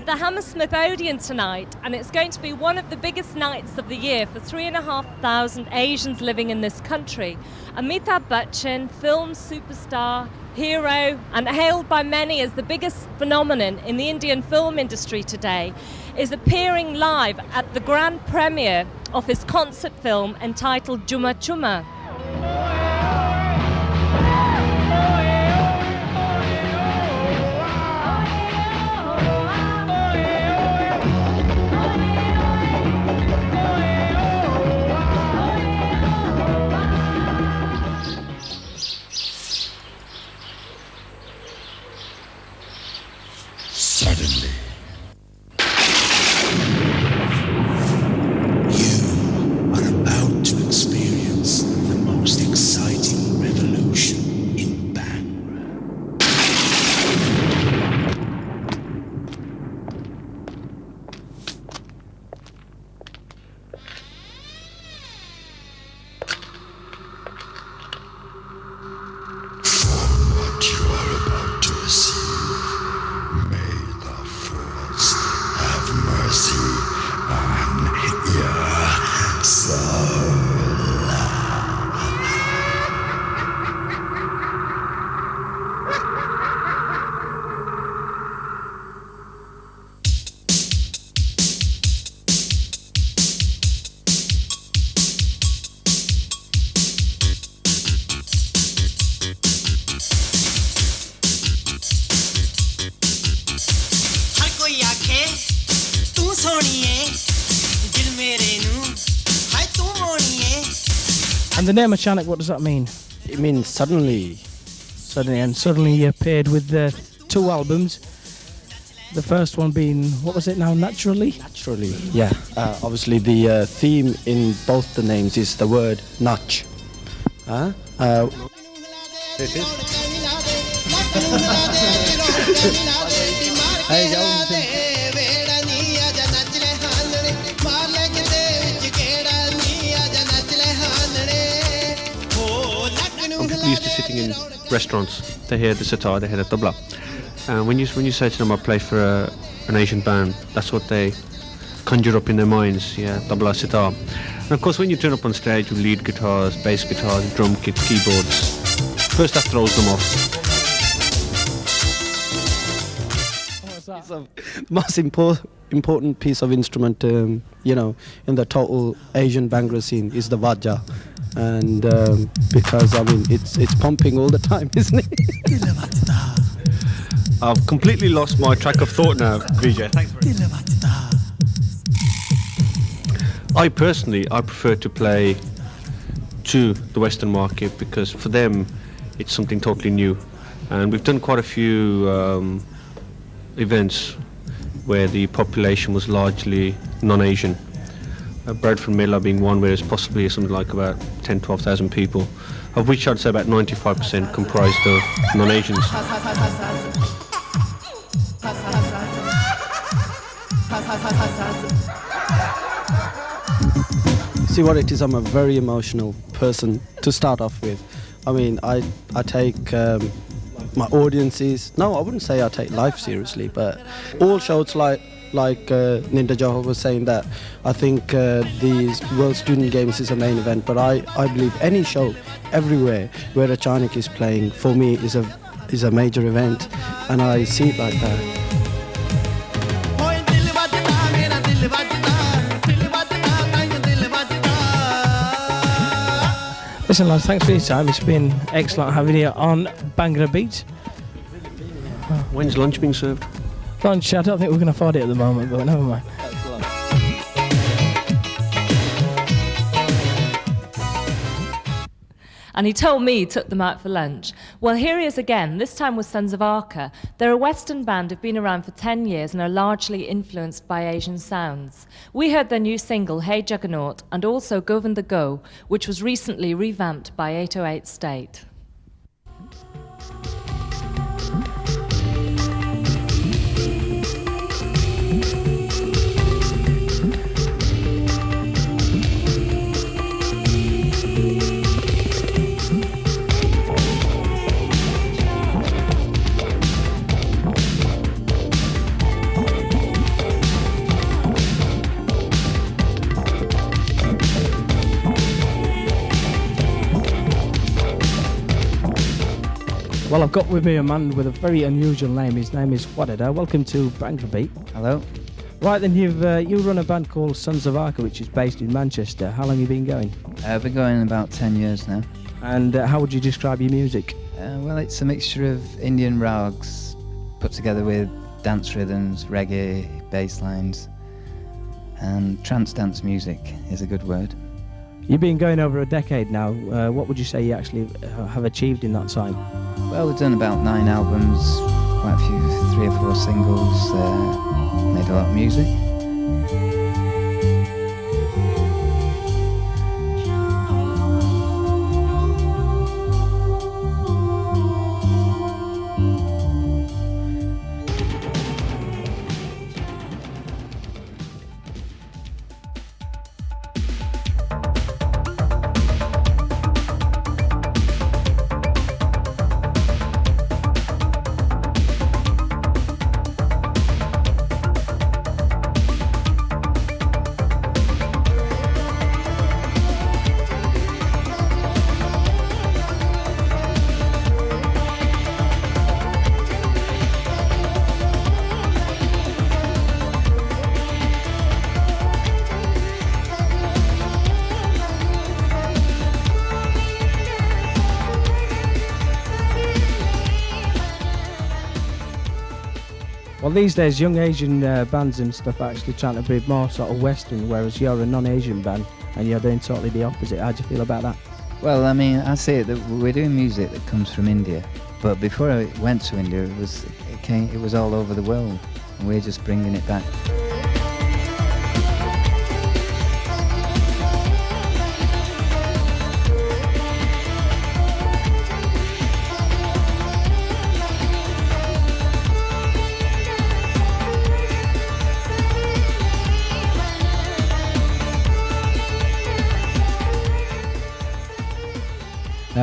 at the Hammersmith Odeon tonight, and it's going to be one of the biggest nights of the year for 3,500 Asians living in this country. Amitabh Bachchan, film superstar, hero, and hailed by many as the biggest phenomenon in the Indian film industry today, is appearing live at the grand premiere of his concert film entitled Jumma Chumma. Suddenly, you are about to experience the most exciting revolution in Bhangra. For what you are about to receive, have mercy on your soul. And the name Achanak, what does that mean? It means suddenly. And suddenly you appeared with two albums. The first one being, what was it now, Naturally? Naturally, yeah. Obviously the theme in both the names is the word Nach. It is. There you go. People used to sitting in restaurants, they hear the sitar, they hear the tabla. And when you say to them, I play for an Asian band, that's what they conjure up in their minds, yeah, tabla, sitar. And of course when you turn up on stage with lead guitars, bass guitars, drum kits, keyboards, first that throws them off. It's the most important piece of instrument, in the total Asian Bhangra scene is the Vajeba. And because it's pumping all the time, isn't it? I've completely lost my track of thought now, Vijay. Thanks very much. I prefer to play to the Western market because for them it's something totally new, and we've done quite a few events where the population was largely non-Asian. Bradford Miller being one where there's possibly something like about 12,000 people, of which I'd say about 95% comprised of non-Asians. See what it is, I'm a very emotional person to start off with. I take my audiences, no, I wouldn't say I take life seriously, but all shows like Ninda Johar was saying that I think the World Student Games is a main event, but I believe any show everywhere where Achanak is playing for me is a major event, and I see it like that. Listen lads, thanks for your time. It's been excellent having you on Bhangra Beat. When's lunch being served? Lunch, I don't think we can afford it at the moment, but never mind. And he told me he took them out for lunch. Well, here he is again, this time with Sons of Arqa. They're a Western band who've been around for 10 years and are largely influenced by Asian sounds. We heard their new single, Hey Jagunath, and also Govinda Go, which was recently revamped by 808 State. Well, I've got with me a man with a very unusual name. His name is Wajeba. Welcome to Bhangra Beat. Hello. Right then, you run a band called Sons of Arqa, which is based in Manchester. How long have you been going? I've been going about 10 years now. And how would you describe your music? Well, it's a mixture of Indian rags put together with dance rhythms, reggae, bass lines, and trance dance music is a good word. You've been going over a decade now. What would you say you actually have achieved in that time? Well, we've done about 9 albums, quite a few, 3 or 4 singles, made a lot of music. Well, these days, young Asian bands and stuff are actually trying to be more sort of Western, whereas you're a non-Asian band and you're doing totally the opposite. How do you feel about that? Well, I mean, I say that we're doing music that comes from India, but before I went to India, it was all over the world, and we're just bringing it back.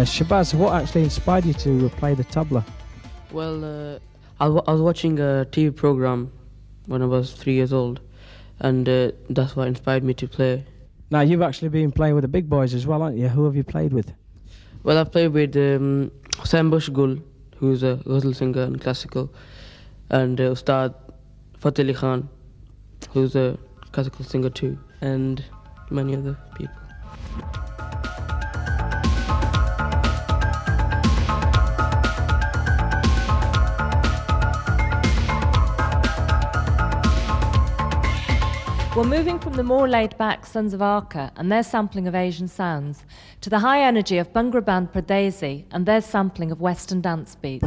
Shabazz, what actually inspired you to play the tabla? Well, I was watching a TV program when I was 3 years old, and that's what inspired me to play. Now, you've actually been playing with the big boys as well, aren't you? Who have you played with? Well, I've played with Sam Bushgul, who's a ghazal singer and classical, and Ustad Fateh Ali Khan, who's a classical singer too, and many other people. We're moving from the more laid-back Sons of Arqa and their sampling of Asian sounds to the high energy of Bhangra band Pardesi and their sampling of Western dance beats.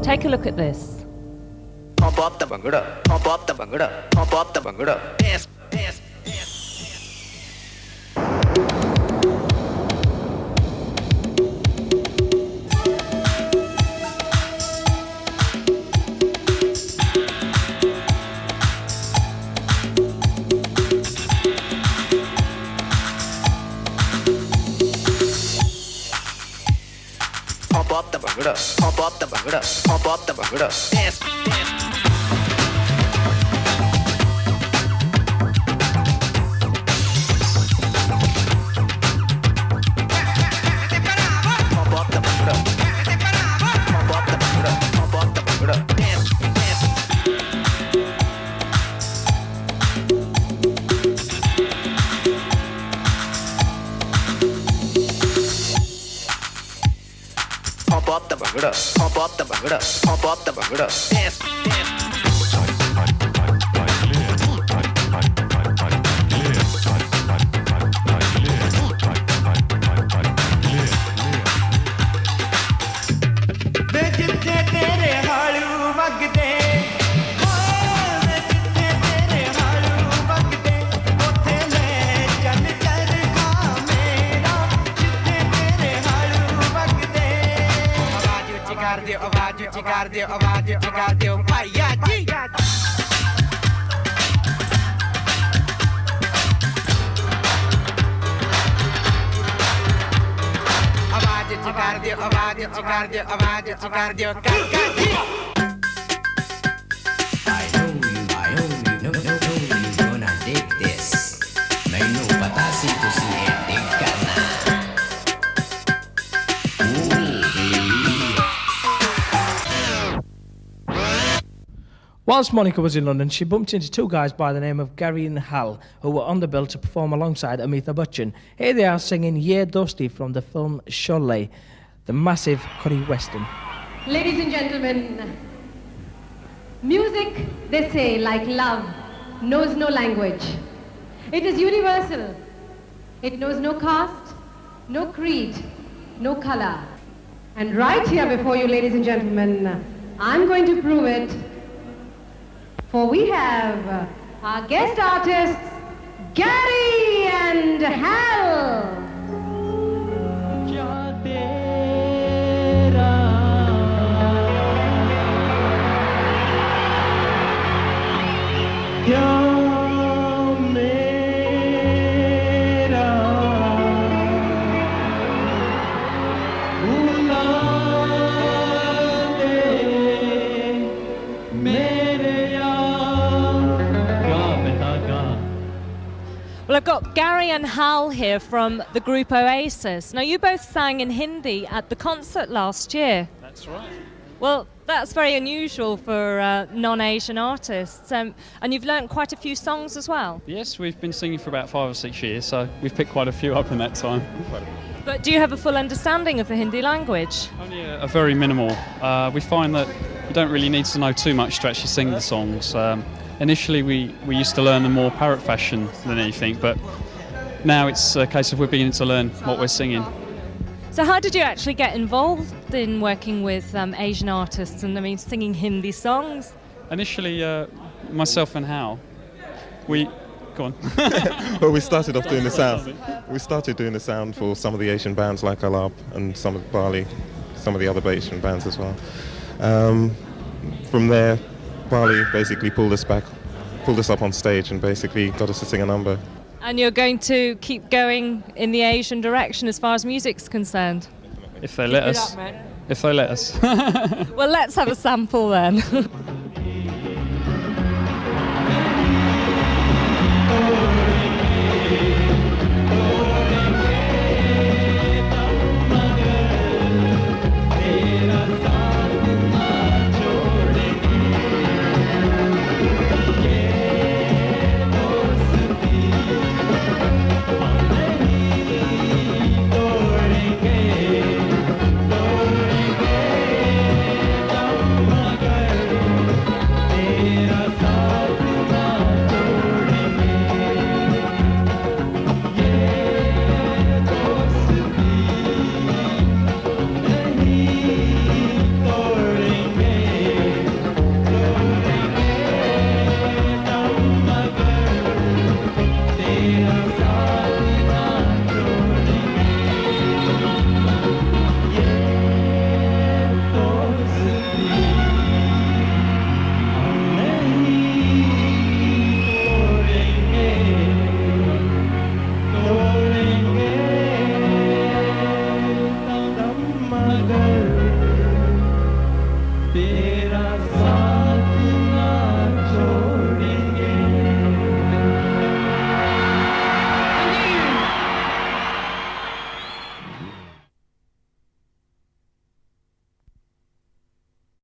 Take a look at this. Pump up the Bhangra, pump up the Bhangra, pump up the Bhangra. Dance, dance, dance. Pump up the Bhangra, pump up the Bhangra, pump up the Bhangra. Dance, dance. Pump up the Bhangra, pump up the Bhangra, pump up the Bhangra. Dance, dance. Pump up the Bhangra, pump up the Bhangra, pump up the Bhangra. Dance, dance. आवाज जगा दो भैया जी आवाज जगा दो आवाज जगा दो आवाज जगा दो काका जी I know you gonna dig this Nainu patasi to see it dig karna Ooh baby Whilst Monica was in London, she bumped into two guys by the name of Gary and Hal, who were on the bill to perform alongside Amitabh Bachchan. Here they are singing Ye Dosti from the film Sholay, the massive curry western. Ladies and gentlemen, music, they say, like love, knows no language. It is universal. It knows no caste, no creed, no color. And right here before you, ladies and gentlemen, I'm going to prove it. For we have our guest artists, Gary and Hal. Well, I've got Gary and Hal here from the group Oasis. Now, you both sang in Hindi at the concert last year. That's right. Well, that's very unusual for non-Asian artists. And you've learnt quite a few songs as well. Yes, we've been singing for about 5 or 6 years, so we've picked quite a few up in that time. But do you have a full understanding of the Hindi language? Only a very minimal. We find that you don't really need to know too much to actually sing the songs. Initially, we used to learn them more parrot fashion than anything, but now it's a case of we're beginning to learn what we're singing. So how did you actually get involved in working with Asian artists and, singing Hindi songs? Initially, myself and Hal, go on. Well, we started off doing the sound. We started doing the sound for some of the Asian bands like Hala and some of Bali, some of the other Asian bands as well. From there, Bali basically pulled us up on stage and basically got us to sing a number. And you're going to keep going in the Asian direction as far as music's concerned? If they let us. If they let us. Well, let's have a sample then.